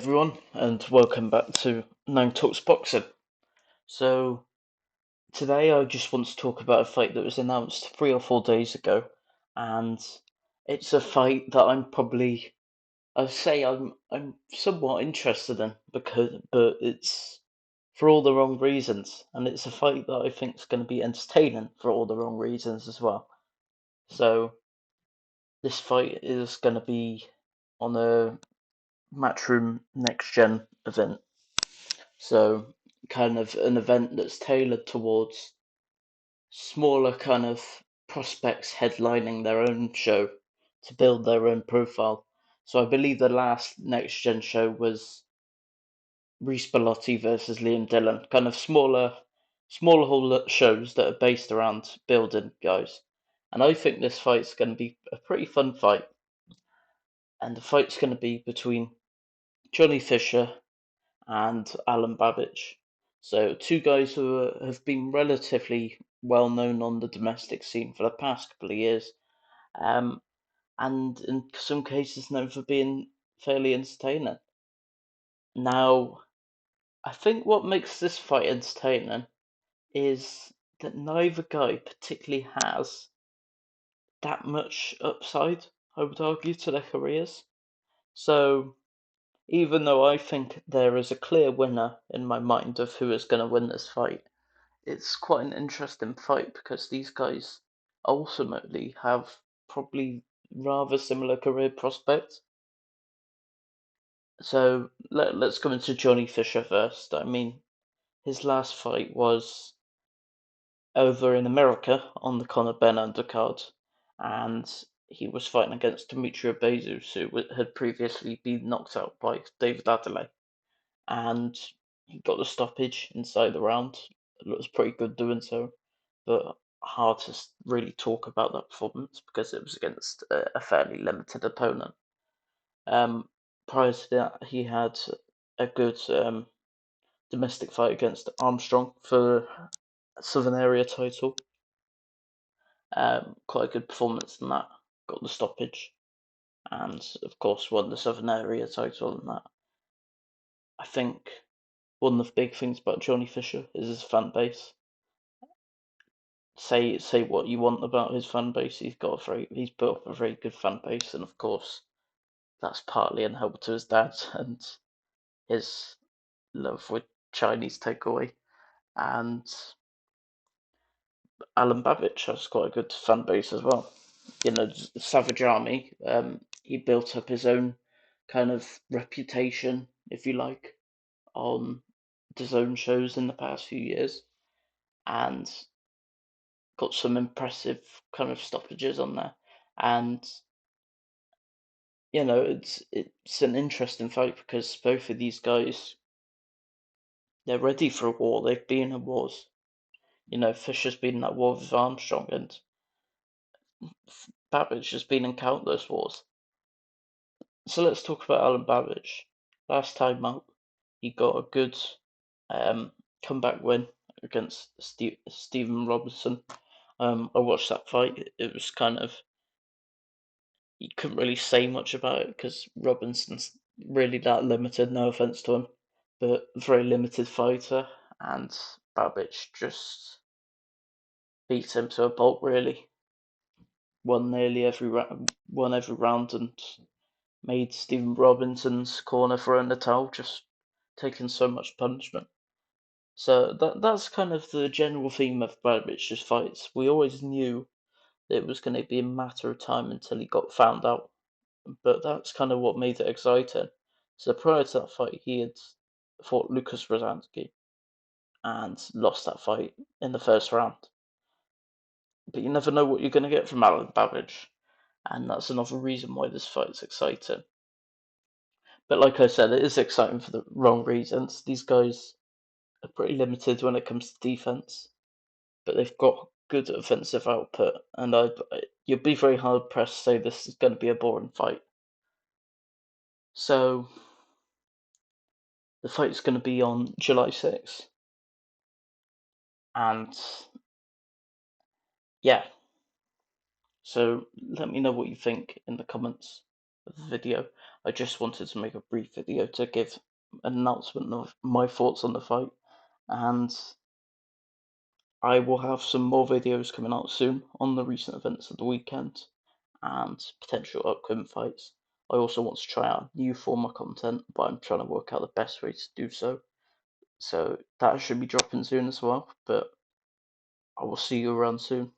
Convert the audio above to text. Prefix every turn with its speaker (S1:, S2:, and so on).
S1: everyone, and welcome back to Nine Talks Boxing. So, today I just want to talk about a fight that was announced 3 or 4 days ago, and it's a fight that I'm somewhat interested in but it's for all the wrong reasons, and it's a fight that I think is going to be entertaining for all the wrong reasons as well. So, this fight is going to be on a Matchroom Next Gen event. So, kind of an event that's tailored towards smaller kind of prospects headlining their own show to build their own profile. So, I believe the last next gen show was Reese Bellotti versus Liam Dillon, kind of smaller whole shows that are based around building guys. And I think this fight's going to be a pretty fun fight. And the fight's going to be between Johnny Fisher and Alen Babic. So two guys who have been relatively well known on the domestic scene for the past couple of years, um, and in some cases known for being fairly entertaining. Now, I think what makes this fight entertaining is that neither guy particularly has that much upside, I would argue, to their careers. So even though I think there is a clear winner in my mind of who is going to win this fight, it's quite an interesting fight because these guys ultimately have probably rather similar career prospects. So let's go into Johnny Fisher first. I mean, his last fight was over in America on the Conor Benn undercard, and he was fighting against Demetrio Bezos, who had previously been knocked out by David Adelaide, and he got the stoppage inside the round. It was pretty good doing so, but hard to really talk about that performance because it was against a fairly limited opponent. Um, Prior to that, he had a good domestic fight against Armstrong for Southern Area title. Quite a good performance in that. Got the stoppage, and of course won the Southern Area title in that. I think one of the big things about Johnny Fisher is his fan base. Say what you want about his fan base, he's built up a very good fan base, and of course that's partly in help to his dad and his love with Chinese takeaway. And Alen Babic has quite a good fan base as well. You know, Savage Army. He built up his own kind of reputation, if you like, on his own shows in the past few years, and got some impressive kind of stoppages on there. And it's an interesting fight because both of these guys, they're ready for a war. They've been in wars. You know, Fisher's been in that war with Armstrong, and Babic has been in countless wars. So let's talk about Alen Babic. Last time out, he got a good um, comeback win against Stephen Robinson. I watched that fight. It was kind of, you couldn't really say much about it because Robinson's really that limited. No offense to him, but very limited fighter, and Babic just beat him to a pulp. Really, won every round, and made Stephen Robinson's corner throw in the towel, just taking so much punishment. So that's kind of the general theme of Babic's fights. We always knew that it was going to be a matter of time until he got found out, but that's kind of what made it exciting. So prior to that fight, he had fought Lucas Rosansky and lost that fight in the first round. But you never know what you're going to get from Alen Babic, and that's another reason why this fight is exciting. But like I said, it is exciting for the wrong reasons. These guys are pretty limited when it comes to defense, but they've got good offensive output, and you'd be very hard pressed to say this is going to be a boring fight. So the fight is going to be on July 6th, and yeah. So let me know what you think in the comments. of the video. I just wanted to make a brief video to give an announcement of my thoughts on the fight, and I will have some more videos coming out soon on the recent events of the weekend and potential upcoming fights. I also want to try out new form of content, but I'm trying to work out the best way to do so. So that should be dropping soon as well, but I will see you around soon.